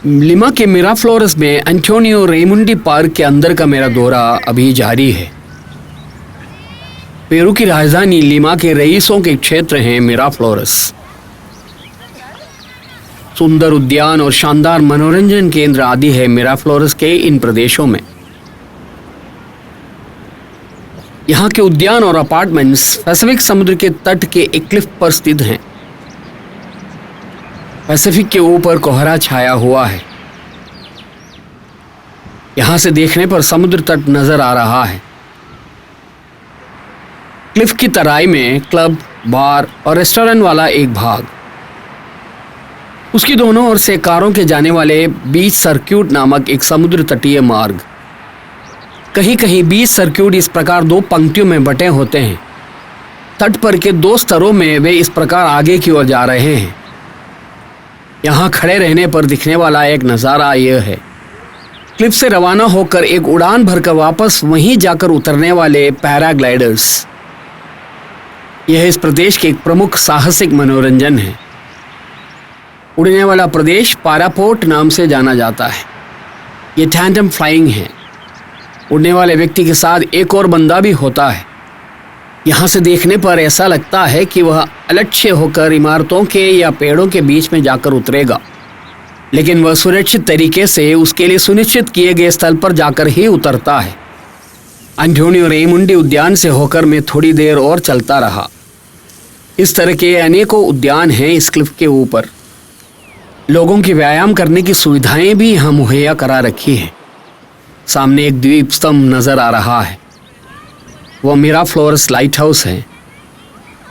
Lima के Miraflores में Antonio रेमुंडी park के अंदर का मेरा दौरा अभी जारी है। पेरू की राजधानी लिमा के रईसों के क्षेत्र हैं मिराफ्लोरेस। सुंदर उद्यान और शानदार मनोरंजन केंद्र आदि है मिराफ्लोरेस के इन प्रदेशों में। यहाँ के उद्यान और अपार्टमेंट्स पैसिफिक समुद्र के तट के एक क्लिफ पर स्थित हैं। पैसिफिक के ऊपर कोहरा छाया हुआ है। यहां से देखने पर समुद्र तट नजर आ रहा है। क्लिफ की तराई में क्लब, बार और रेस्टोरेंट वाला एक भाग, उसकी दोनों ओर से कारों के जाने वाले बीच सर्क्यूट नामक एक समुद्र तटीय मार्ग। कहीं कहीं बीच सर्क्यूट इस प्रकार दो पंक्तियों में बटे होते हैं। तट पर के दो स्तरों में वे इस प्रकार आगे की ओर जा रहे हैं। यहाँ खड़े रहने पर दिखने वाला एक नज़ारा यह है, क्लिफ से रवाना होकर एक उड़ान भरकर वापस वहीं जाकर उतरने वाले पैराग्लाइडर्स। यह इस प्रदेश के एक प्रमुख साहसिक मनोरंजन है। उड़ने वाला प्रदेश पारापोर्ट नाम से जाना जाता है। ये टैंडम फ्लाइंग है। उड़ने वाले व्यक्ति के साथ एक और बंदा भी होता है। यहाँ से देखने पर ऐसा लगता है कि वह अलक्ष्य होकर इमारतों के या पेड़ों के बीच में जाकर उतरेगा, लेकिन वह सुरक्षित तरीके से उसके लिए सुनिश्चित किए गए स्थल पर जाकर ही उतरता है। एंटोनियो रेमुंडी उद्यान से होकर मैं थोड़ी देर और चलता रहा। इस तरह के अनेकों उद्यान हैं इस क्लिफ के ऊपर। लोगों की व्यायाम करने की सुविधाएं भी यहाँ मुहैया करा रखी हैं। सामने एक द्वीप स्तंभ नजर आ रहा है। वह मिराफ्लोरेस लाइट हाउस है।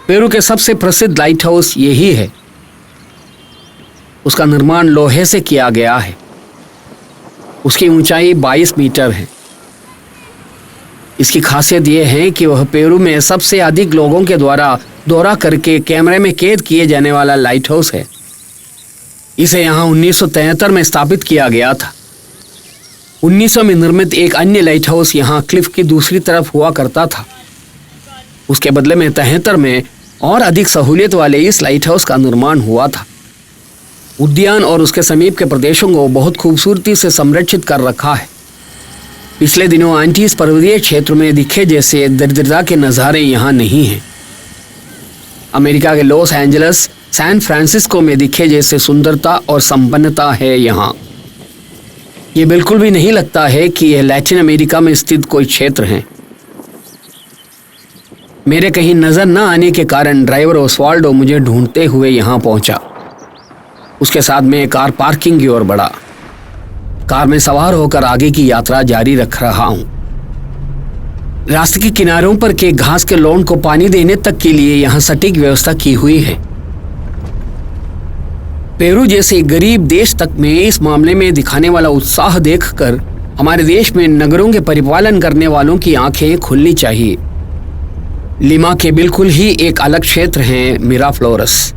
पेरू के सबसे प्रसिद्ध लाइट हाउस यही है। उसका निर्माण लोहे से किया गया है। उसकी ऊंचाई 22 मीटर है। इसकी खासियत यह है कि वह पेरू में सबसे अधिक लोगों के द्वारा दौरा करके कैमरे में कैद किए जाने वाला लाइट हाउस है। इसे यहाँ 1973 में स्थापित किया गया था। 1900 में निर्मित एक अन्य लाइट हाउस यहाँ क्लिफ की दूसरी तरफ हुआ करता था। उसके बदले में 73 में और अधिक सहूलियत वाले इस लाइट हाउस का निर्माण हुआ था। उद्यान और उसके समीप के प्रदेशों को बहुत खूबसूरती से संरक्षित कर रखा है। पिछले दिनों एंटीज पर्वतीय क्षेत्र में दिखे जैसे दरिद्रता के नज़ारे यहाँ नहीं हैं। अमेरिका के लॉस एंजल्स, सैन फ्रांसिस्को में दिखे जैसे सुंदरता और संपन्नता है यहाँ। ये बिल्कुल भी नहीं लगता है कि यह लैटिन अमेरिका में स्थित कोई क्षेत्र है। मेरे कहीं नजर न आने के कारण ड्राइवर ओस्वाल्डो मुझे ढूंढते हुए यहाँ पहुंचा। उसके साथ मैं कार पार्किंग की ओर बढ़ा। कार में सवार होकर आगे की यात्रा जारी रख रहा हूँ। रास्ते के किनारों पर के घास के लॉन को पानी देने तक के लिए यहाँ सटीक व्यवस्था की हुई है। पेरू जैसे गरीब देश तक में इस मामले में दिखाने वाला उत्साह देखकर हमारे देश में नगरों के परिपालन करने वालों की आंखें खुलनी चाहिए। लिमा के बिल्कुल ही एक अलग क्षेत्र है मिराफ्लोरेस।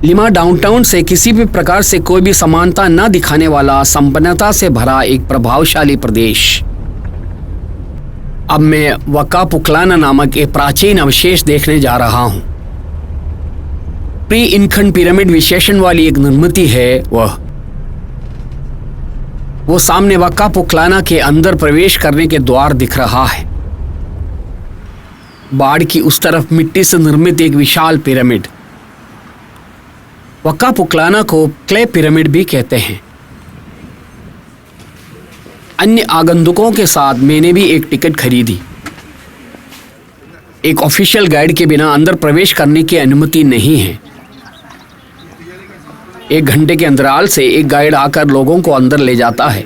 लिमा डाउनटाउन से किसी भी प्रकार से कोई भी समानता न दिखाने वाला संपन्नता से भरा एक प्रभावशाली प्रदेश। अब मैं वकापुक्लाना नामक एक प्राचीन अवशेष देखने जा रहा हूं। प्री इनखन पिरामिड विशेषण वाली एक निर्मिति है। वो सामने वकापुक्लाना के अंदर प्रवेश करने के द्वार दिख रहा है। बाढ़ की उस तरफ मिट्टी से निर्मित एक विशाल पिरामिड। वकापुक्लाना को क्ले पिरामिड भी कहते हैं। अन्य आगंतुकों के साथ मैंने भी एक टिकट खरीदी। एक ऑफिशियल गाइड के बिना अंदर प्रवेश करने की अनुमति नहीं है। 1 घंटे के अंतराल से एक गाइड आकर लोगों को अंदर ले जाता है।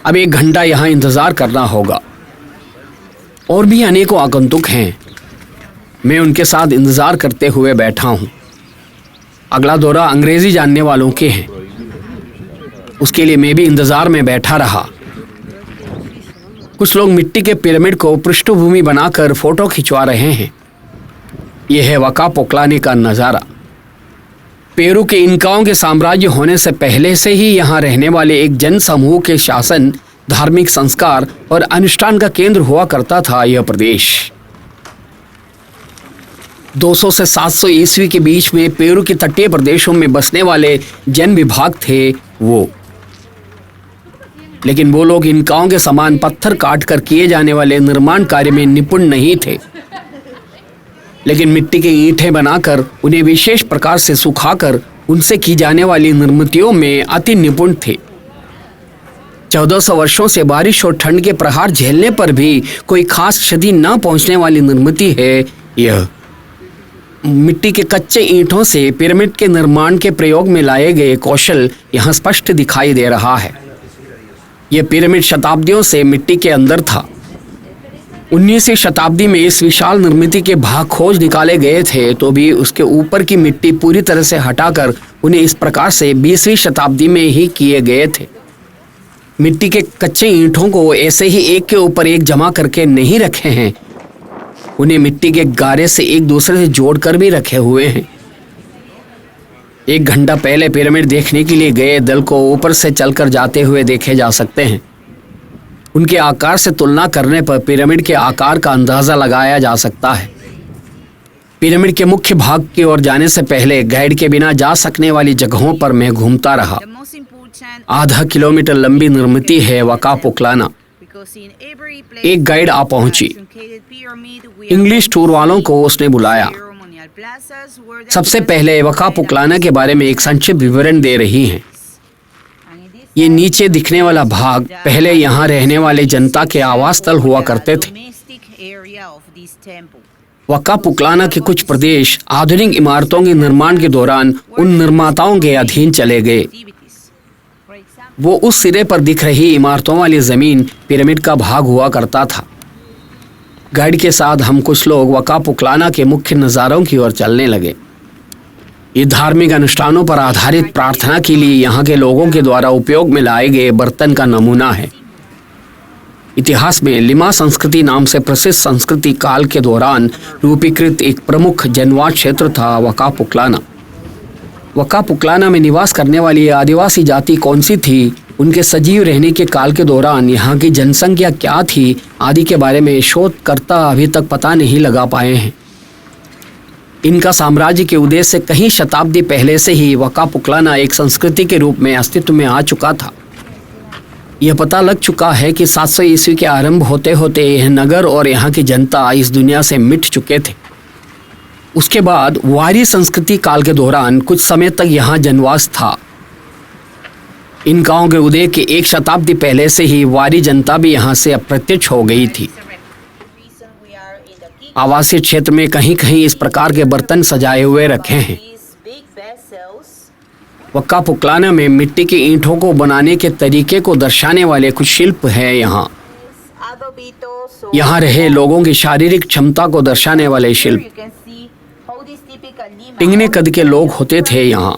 अब 1 घंटा यहाँ इंतजार करना होगा। और भी अनेकों आगंतुक हैं। मैं उनके साथ इंतजार करते हुए बैठा हूँ। अगला दौरा अंग्रेजी जानने वालों के हैं। उसके लिए मैं भी इंतजार में बैठा रहा। कुछ लोग मिट्टी के पिरामिड को पृष्ठभूमि बनाकर फोटो खिंचवा रहे हैं। यह है वकापुक्लाना का नज़ारा। पेरू के इनकाओं के साम्राज्य होने से पहले से ही यहाँ रहने वाले एक जन समूह के शासन, धार्मिक संस्कार और अनुष्ठान का केंद्र हुआ करता था यह प्रदेश। 200 से 700 ईस्वी के बीच में पेरू के तटीय प्रदेशों में बसने वाले जैन विभाग थे वो। लेकिन वो लोग इनकाओं के समान पत्थर काट कर किए जाने वाले निर्माण कार्य में निपुण नहीं थे, लेकिन मिट्टी की ईंटें बनाकर उन्हें विशेष प्रकार से सुखाकर उनसे की जाने वाली निर्मितियों में अति निपुण थे। 1400 वर्षों से बारिश और ठंड के प्रहार झेलने पर भी कोई खास क्षति न पहुंचने वाली निर्मिति है यह। मिट्टी के कच्चे ईंटों से पिरामिड के निर्माण के प्रयोग में लाए गए कौशल यहाँ स्पष्ट दिखाई दे रहा है। यह पिरामिड शताब्दियों से मिट्टी के अंदर था। 19वीं शताब्दी में इस विशाल निर्मिति के भाग खोज निकाले गए थे, तो भी उसके ऊपर की मिट्टी पूरी तरह से हटाकर उन्हें इस प्रकार से 20वीं शताब्दी में ही किए गए थे। मिट्टी के कच्चे ईंटों को ऐसे ही एक के ऊपर एक जमा करके नहीं रखे हैं, उन्हें मिट्टी के गारे से एक दूसरे से जोड़कर भी रखे हुए हैं। 1 घंटा पहले पिरामिड देखने के लिए गए दल को ऊपर से चलकर जाते हुए देखे जा सकते हैं। उनके आकार से तुलना करने पर पिरामिड के आकार का अंदाजा लगाया जा सकता है। पिरामिड के मुख्य भाग की ओर जाने से पहले गाइड के बिना जा सकने वाली जगहों पर मैं घूमता रहा। आधा किलोमीटर लंबी निर्मिति है वका पुक्लाना। एक गाइड आ पहुंची। इंग्लिश टूर वालों को उसने बुलाया। सबसे पहले वका पुक्लाना के बारे में एक संक्षिप्त विवरण दे रही हैं। ये नीचे दिखने वाला भाग पहले यहाँ रहने वाले जनता के आवास स्थल हुआ करते थे। वका पुक्लाना के कुछ प्रदेश आधुनिक इमारतों के निर्माण के दौरान उन निर्माताओं के अधीन चले गए। वो उस सिरे पर दिख रही इमारतों वाली जमीन पिरामिड का भाग हुआ करता था। गाइड के साथ हम कुछ लोग वका पुक्लाना के मुख्य नज़ारों की ओर चलने लगे। ये धार्मिक अनुष्ठानों पर आधारित प्रार्थना के लिए यहाँ के लोगों के द्वारा उपयोग में लाए गए बर्तन का नमूना है। इतिहास में लिमा संस्कृति नाम से प्रसिद्ध संस्कृति काल के दौरान रूपीकृत एक प्रमुख जनवाद क्षेत्र था वका पुक्लाना। वका पुक्लाना में निवास करने वाली आदिवासी जाति कौन सी थी, उनके सजीव रहने के काल के दौरान यहाँ की जनसंख्या क्या थी आदि के बारे में शोधकर्ता अभी तक पता नहीं लगा पाए हैं। इनका साम्राज्य के उदय से कई शताब्दी पहले से ही वका पुक्लाना एक संस्कृति के रूप में अस्तित्व में आ चुका था। यह पता लग चुका है कि 700 ईस्वी के आरंभ होते होते यह नगर और यहाँ की जनता इस दुनिया से मिट चुके थे। उसके बाद वारी संस्कृति काल के दौरान कुछ समय तक यहाँ जनवास था। इन गांवों के उदय के 1 शताब्दी पहले से ही वारी जनता भी यहाँ से अप्रत्यक्ष हो गई थी। आवासीय क्षेत्र में कहीं कहीं इस प्रकार के बर्तन सजाए हुए रखे हैं। वक्का पुक्लाना में मिट्टी की ईंटों को बनाने के तरीके को दर्शाने वाले कुछ शिल्प हैं। यहाँ रहे लोगों की शारीरिक क्षमता को दर्शाने वाले शिल्प। टिंगने कद के लोग होते थे यहाँ।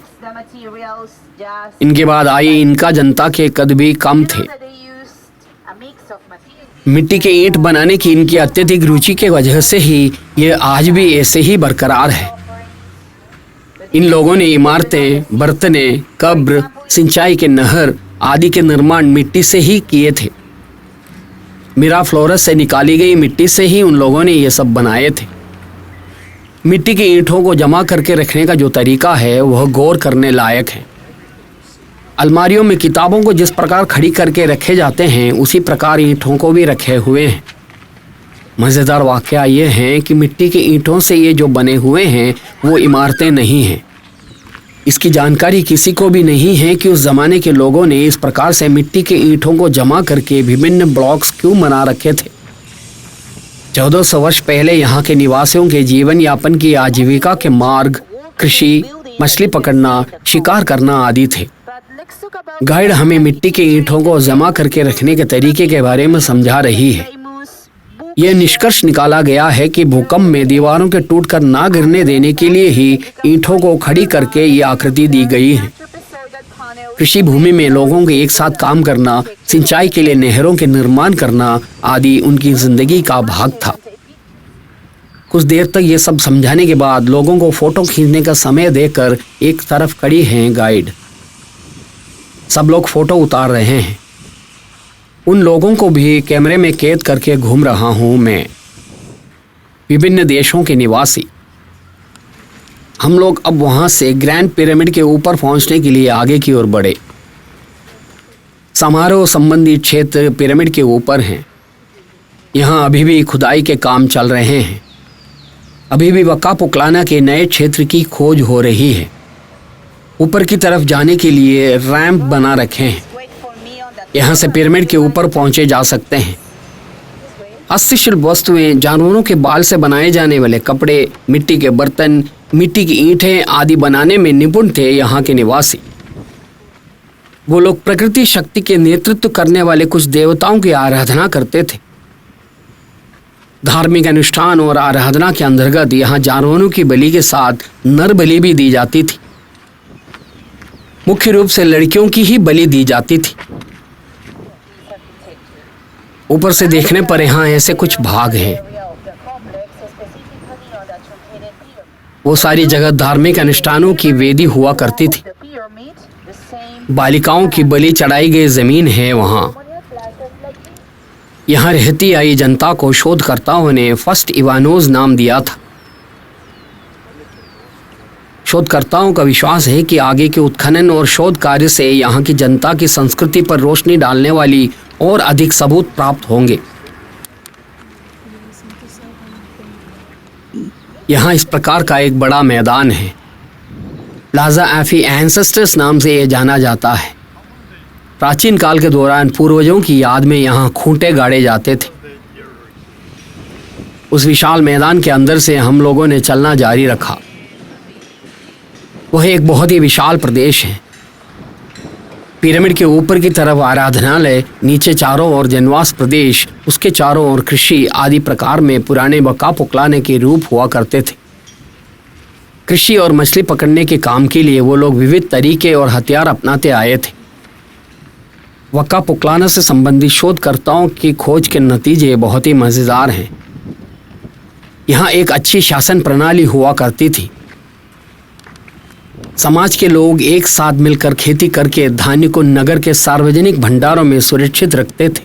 इनके बाद आई इनका जनता के कद भी कम थे। मिट्टी के ईंट बनाने की इनकी अत्यधिक रुचि के वजह से ही यह आज भी ऐसे ही बरकरार है। इन लोगों ने इमारतें, बर्तने, कब्र, सिंचाई के नहर आदि के निर्माण मिट्टी से ही किए थे। मिराफ्लोरस से निकाली गई मिट्टी से ही उन लोगों ने ये सब बनाए थे। मिट्टी की ईंटों को जमा करके रखने का जो तरीका है वह गौर करने लायक है। अलमारियों में किताबों को जिस प्रकार खड़ी करके रखे जाते हैं उसी प्रकार ईंटों को भी रखे हुए हैं। मज़ेदार वाकया ये है कि मिट्टी की ईंटों से ये जो बने हुए हैं वो इमारतें नहीं हैं। इसकी जानकारी किसी को भी नहीं है कि उस ज़माने के लोगों ने इस प्रकार से मिट्टी के ईंटों को जमा करके विभिन्न ब्लॉक्स क्यों बना रखे थे। 1400 वर्ष पहले यहाँ के निवासियों के जीवन यापन की आजीविका के मार्ग कृषि, मछली पकड़ना, शिकार करना आदि थे। गाइड हमें मिट्टी के ईंटों को जमा करके रखने के तरीके के बारे में समझा रही है। यह निष्कर्ष निकाला गया है कि भूकंप में दीवारों के टूटकर ना गिरने देने के लिए ही ईंटों को खड़ी करके ये आकृति दी गई है। कृषि भूमि में लोगों के एक साथ काम करना, सिंचाई के लिए नहरों के निर्माण करना आदि उनकी जिंदगी का भाग था। कुछ देर तक ये सब समझाने के बाद लोगों को फोटो खींचने का समय देकर एक तरफ खड़ी हैं गाइड। सब लोग फोटो उतार रहे हैं। उन लोगों को भी कैमरे में कैद करके घूम रहा हूं मैं। विभिन्न देशों के निवासी, हम लोग अब वहां से ग्रैंड पिरामिड के ऊपर पहुंचने के लिए आगे की ओर बढ़े। समारोह संबंधी क्षेत्र पिरामिड के ऊपर हैं। यहाँ अभी भी खुदाई के काम चल रहे हैं। अभी भी वक्का पुक्लाना के नए क्षेत्र की खोज हो रही है। ऊपर की तरफ जाने के लिए रैंप बना रखे हैं। यहाँ से पिरामिड के ऊपर पहुंचे जा सकते हैं। हस्तशिल्प वस्तुएं, जानवरों के बाल से बनाए जाने वाले कपड़े, मिट्टी के बर्तन, मिट्टी की ईंटें आदि बनाने में निपुण थे यहाँ के निवासी। वो लोग प्रकृति शक्ति के नेतृत्व करने वाले कुछ देवताओं की आराधना करते थे। धार्मिक अनुष्ठान और आराधना के अंतर्गत यहाँ जानवरों की बलि के साथ नर बलि भी दी जाती थी। मुख्य रूप से लड़कियों की ही बलि दी जाती थी। ऊपर से देखने पर यहाँ ऐसे कुछ भाग हैं। वो सारी जगह धार्मिक अनुष्ठानों की वेदी हुआ करती थी। बालिकाओं की बलि चढ़ाई गई जमीन है वहाँ। यहाँ रहती आई जनता को शोधकर्ताओं ने फर्स्ट इवानोज नाम दिया था। शोधकर्ताओं का विश्वास है कि आगे के उत्खनन और शोध कार्य से यहाँ की जनता की संस्कृति पर रोशनी डालने वाली और अधिक सबूत प्राप्त होंगे। यहाँ इस प्रकार का एक बड़ा मैदान है। प्लाजा एफी एंसेस्टर्स नाम से यह जाना जाता है। प्राचीन काल के दौरान पूर्वजों की याद में यहाँ खूंटे गाड़े जाते थे। उस विशाल मैदान के अंदर से हम लोगों ने चलना जारी रखा। वह एक बहुत ही विशाल प्रदेश है। पिरामिड के ऊपर की तरफ आराधनालय, नीचे चारों ओर जनवास प्रदेश, उसके चारों ओर कृषि आदि प्रकार में पुराने वक्का पुक्लाने के रूप हुआ करते थे। कृषि और मछली पकड़ने के काम के लिए वो लोग विविध तरीके और हथियार अपनाते आए थे। वक्का पुक्लाना से संबंधित शोधकर्ताओं की खोज के नतीजे बहुत ही मजेदार हैं। यहाँ एक अच्छी शासन प्रणाली हुआ करती थी। समाज के लोग एक साथ मिलकर खेती करके धान्य को नगर के सार्वजनिक भंडारों में सुरक्षित रखते थे।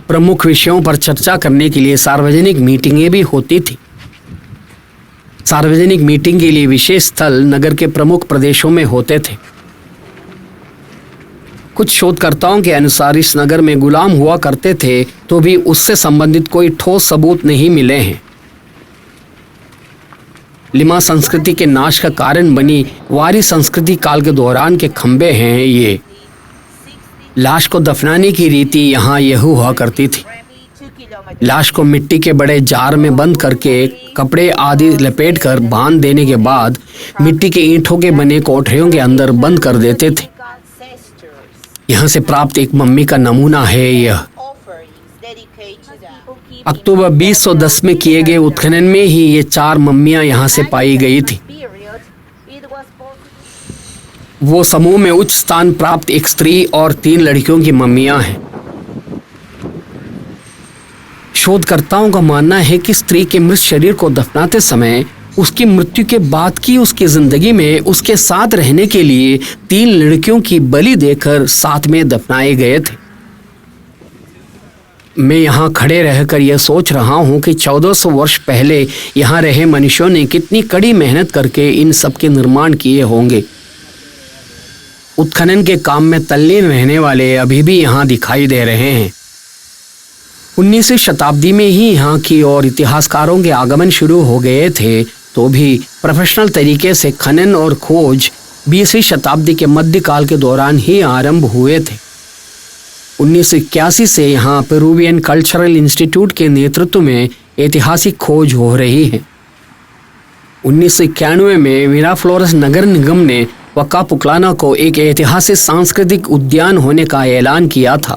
प्रमुख विषयों पर चर्चा करने के लिए सार्वजनिक मीटिंगें भी होती थी। सार्वजनिक मीटिंग के लिए विशेष स्थल नगर के प्रमुख प्रदेशों में होते थे। कुछ शोधकर्ताओं के अनुसार इस नगर में गुलाम हुआ करते थे, तो भी उससे संबंधित कोई ठोस सबूत नहीं मिले हैं। लिमा संस्कृति के नाश का कारण बनी वारी संस्कृति काल के दौरान के खंबे हैं ये। लाश को दफनाने की रीति यहाँ यह हुआ करती थी। लाश को मिट्टी के बड़े जार में बंद करके कपड़े आदि लपेटकर बांध देने के बाद मिट्टी के ईंटों के बने कोठरियों के अंदर बंद कर देते थे। यहाँ से प्राप्त एक मम्मी का नमूना है यह। अक्टूबर 2010 में किए गए उत्खनन में ही ये 4 मम्मियां यहाँ से पाई गई थी। वो समूह में उच्च स्थान प्राप्त एक स्त्री और 3 लड़कियों की मम्मियां हैं। शोधकर्ताओं का मानना है कि स्त्री के मृत शरीर को दफनाते समय उसकी मृत्यु के बाद की उसकी जिंदगी में उसके साथ रहने के लिए 3 लड़कियों की बलि देकर साथ में दफनाए गए थे। मैं यहाँ खड़े रहकर यह सोच रहा हूँ कि 1400 वर्ष पहले यहाँ रहे मनुष्यों ने कितनी कड़ी मेहनत करके इन सब के निर्माण किए होंगे। उत्खनन के काम में तल्लीन रहने वाले अभी भी यहाँ दिखाई दे रहे हैं। 19वीं शताब्दी में ही यहाँ की और इतिहासकारों के आगमन शुरू हो गए थे, तो भी प्रोफेशनल तरीके से खनन और खोज 20वीं शताब्दी के मध्यकाल के दौरान ही आरंभ हुए थे। 1981 से यहाँ पेरुवियन कल्चरल इंस्टीट्यूट के नेतृत्व में ऐतिहासिक खोज हो रही है। 1991 में मिराफ्लोरेस नगर निगम ने वक्का पुक्लाना को एक ऐतिहासिक सांस्कृतिक उद्यान होने का ऐलान किया था।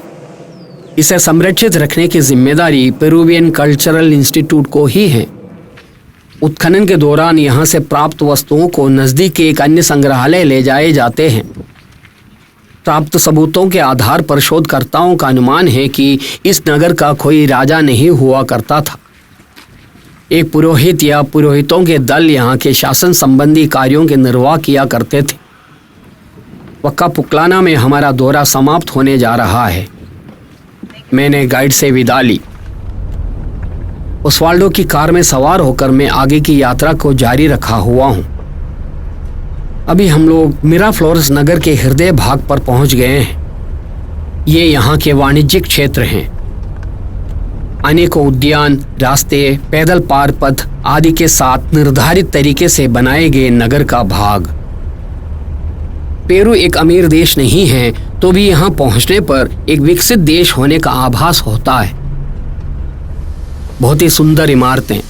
इसे संरक्षित रखने की जिम्मेदारी पेरुवियन कल्चरल इंस्टीट्यूट को ही है। उत्खनन के दौरान यहाँ से प्राप्त वस्तुओं को नजदीक के एक अन्य संग्रहालय ले जाए जाते हैं। प्राप्त सबूतों के आधार पर शोधकर्ताओं का अनुमान है कि इस नगर का कोई राजा नहीं हुआ करता था। एक पुरोहित या पुरोहितों के दल यहाँ के शासन संबंधी कार्यों के निर्वाह किया करते थे। वक्का पुक्लाना में हमारा दौरा समाप्त होने जा रहा है। मैंने गाइड से विदा ली। ओस्वाल्डो की कार में सवार होकर मैं आगे की यात्रा को जारी रखा हुआ हूं। अभी हम लोग मिराफ्लोरेस नगर के हृदय भाग पर पहुंच गए हैं। ये यहाँ के वाणिज्यिक क्षेत्र हैं। अनेकों उद्यान, रास्ते, पैदल पार पथ आदि के साथ निर्धारित तरीके से बनाए गए नगर का भाग। पेरू एक अमीर देश नहीं है, तो भी यहाँ पहुंचने पर एक विकसित देश होने का आभास होता है। बहुत ही सुंदर इमारतें,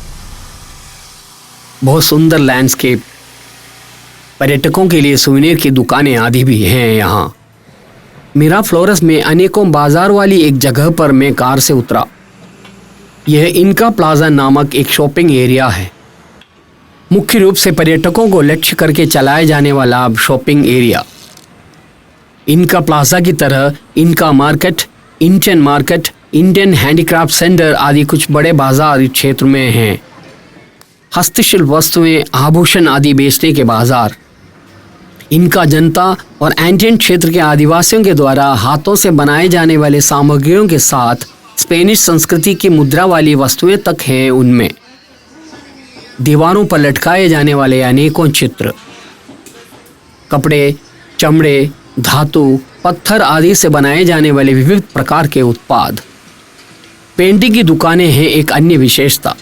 बहुत सुंदर लैंडस्केप, पर्यटकों के लिए सुवेनिर की दुकानें आदि भी हैं यहाँ। मिराफ्लोरेस में अनेकों बाजार वाली एक जगह पर मैं कार से उतरा। यह इनका प्लाजा नामक एक शॉपिंग एरिया है। मुख्य रूप से पर्यटकों को लक्ष्य करके चलाए जाने वाला शॉपिंग एरिया। इनका प्लाजा की तरह इनका market, Indian market, Indian handicraft centre आदि कुछ बड़े बाजार इस क्षेत्र में हैं। हस्तशिल्प वस्तुएं, आभूषण आदि बेचने के बाजार। इनका जनता और एंडियन क्षेत्र के आदिवासियों के द्वारा हाथों से बनाए जाने वाले सामग्रियों के साथ स्पेनिश संस्कृति की मुद्रा वाली वस्तुएं तक हैं। उनमें दीवारों पर लटकाए जाने वाले अनेकों चित्र, कपड़े, चमड़े, धातु, पत्थर आदि से बनाए जाने वाले विविध प्रकार के उत्पाद। पेंटिंग की दुकानें हैं एक अन्य विशेषता।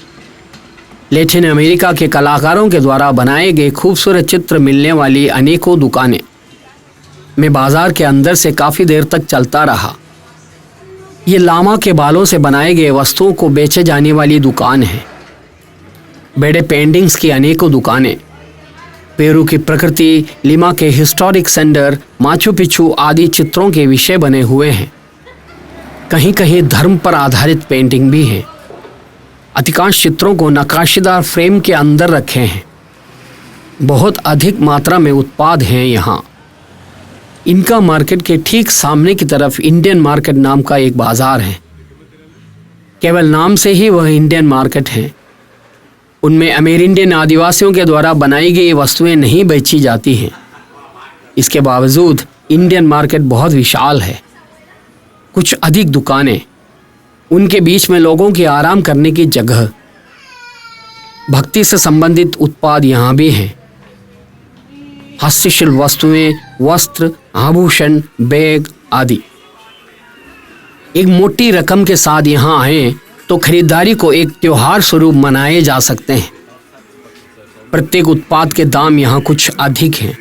लैटिन अमेरिका के कलाकारों के द्वारा बनाए गए खूबसूरत चित्र मिलने वाली अनेकों दुकानें। मैं बाजार के अंदर से काफी देर तक चलता रहा। ये लामा के बालों से बनाए गए वस्तुओं को बेचे जाने वाली दुकान है। बड़े पेंटिंग्स की अनेकों दुकानें, पेरू की प्रकृति, लिमा के हिस्टोरिक सेंटर, माचू पिचू आदि चित्रों के विषय बने हुए हैं। कहीं कहीं धर्म पर आधारित पेंटिंग भी है। अधिकांश चित्रों को नक्काशीदार फ्रेम के अंदर रखे हैं। बहुत अधिक मात्रा में उत्पाद हैं यहाँ। इनका मार्केट के ठीक सामने की तरफ इंडियन मार्केट नाम का एक बाजार है। केवल नाम से ही वह इंडियन मार्केट है। उनमें अमेरिंडियन आदिवासियों के द्वारा बनाई गई वस्तुएं नहीं बेची जाती हैं। इसके बावजूद इंडियन मार्केट बहुत विशाल है। कुछ अधिक दुकानें, उनके बीच में लोगों की आराम करने की जगह, भक्ति से संबंधित उत्पाद यहाँ भी हैं। हस्तशिल्प वस्तुएं, वस्त्र, आभूषण, बैग आदि। एक मोटी रकम के साथ यहाँ आए तो खरीदारी को एक त्योहार स्वरूप मनाए जा सकते हैं। प्रत्येक उत्पाद के दाम यहाँ कुछ अधिक हैं।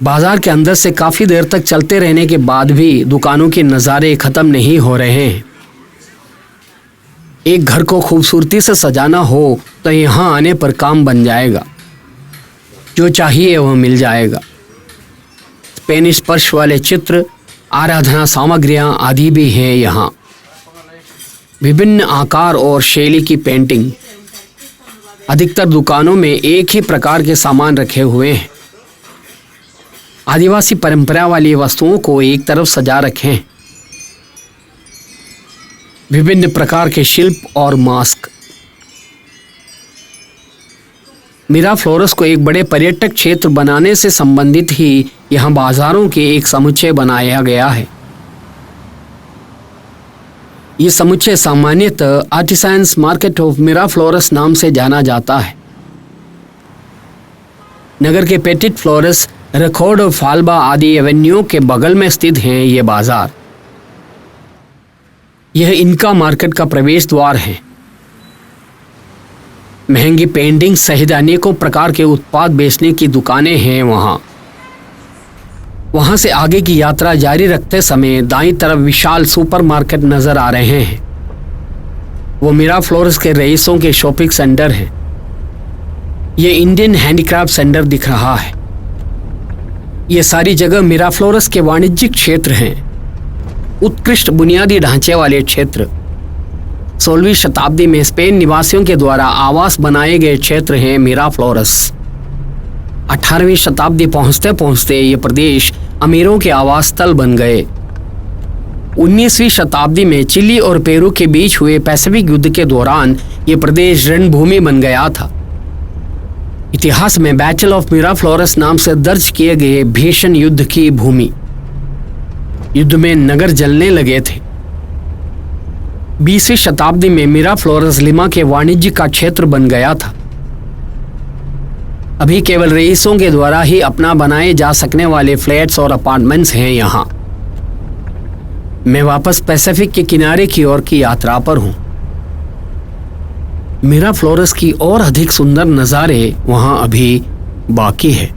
बाजार के अंदर से काफी देर तक चलते रहने के बाद भी दुकानों के नज़ारे खत्म नहीं हो रहे हैं। एक घर को खूबसूरती से सजाना हो तो यहाँ आने पर काम बन जाएगा। जो चाहिए वह मिल जाएगा। स्पेनिश स्पर्श वाले चित्र, आराधना सामग्रियाँ आदि भी हैं यहाँ। विभिन्न आकार और शैली की पेंटिंग। अधिकतर दुकानों में एक ही प्रकार के सामान रखे हुए हैं। आदिवासी परंपरा वाली वस्तुओं को एक तरफ सजा रखें। विभिन्न प्रकार के शिल्प और मास्क। मिराफ्लोरेस को एक बड़े पर्यटक क्षेत्र बनाने से संबंधित ही यहाँ बाजारों के एक समुच्चय बनाया गया है। ये समुच्चय सामान्यतः आर्टिसंस मार्केट ऑफ मिराफ्लोरेस नाम से जाना जाता है। नगर के पेटिट फ्लोरेस, रखोड और फाल्बा आदि एवेन्यू के बगल में स्थित हैं ये बाजार। यह इनका मार्केट का प्रवेश द्वार है। महंगी पेंटिंग सहित अनेकों प्रकार के उत्पाद बेचने की दुकानें हैं वहां से आगे की यात्रा जारी रखते समय दाईं तरफ विशाल सुपरमार्केट नजर आ रहे हैं। वो मिराफ्लोरेस के रईसों के शॉपिंग सेंटर है। ये इंडियन हैंडीक्राफ्ट सेंटर दिख रहा है। ये सारी जगह मिराफ्लोरेस के वाणिज्यिक क्षेत्र हैं। उत्कृष्ट बुनियादी ढांचे वाले क्षेत्र। 16वीं शताब्दी में स्पेन निवासियों के द्वारा आवास बनाए गए क्षेत्र हैं मिराफ्लोरेस। 18वीं शताब्दी पहुंचते पहुंचते ये प्रदेश अमीरों के आवास स्थल बन गए। 19वीं शताब्दी में चिली और पेरू के बीच हुए पैसिफिक युद्ध के दौरान ये प्रदेश रणभूमि बन गया था। इतिहास में बैटल ऑफ मिराफ्लोरेस नाम से दर्ज किए गए भीषण युद्ध की भूमि। युद्ध में नगर जलने लगे थे। 20वीं शताब्दी में मिराफ्लोरेस लिमा के वाणिज्य का क्षेत्र बन गया था। अभी केवल रईसों के द्वारा ही अपना बनाए जा सकने वाले फ्लैट्स और अपार्टमेंट्स हैं यहाँ। मैं वापस पैसिफिक के किनारे की ओर की यात्रा पर हूँ। मिराफ्लोरेस की और अधिक सुंदर नज़ारे वहाँ अभी बाकी है।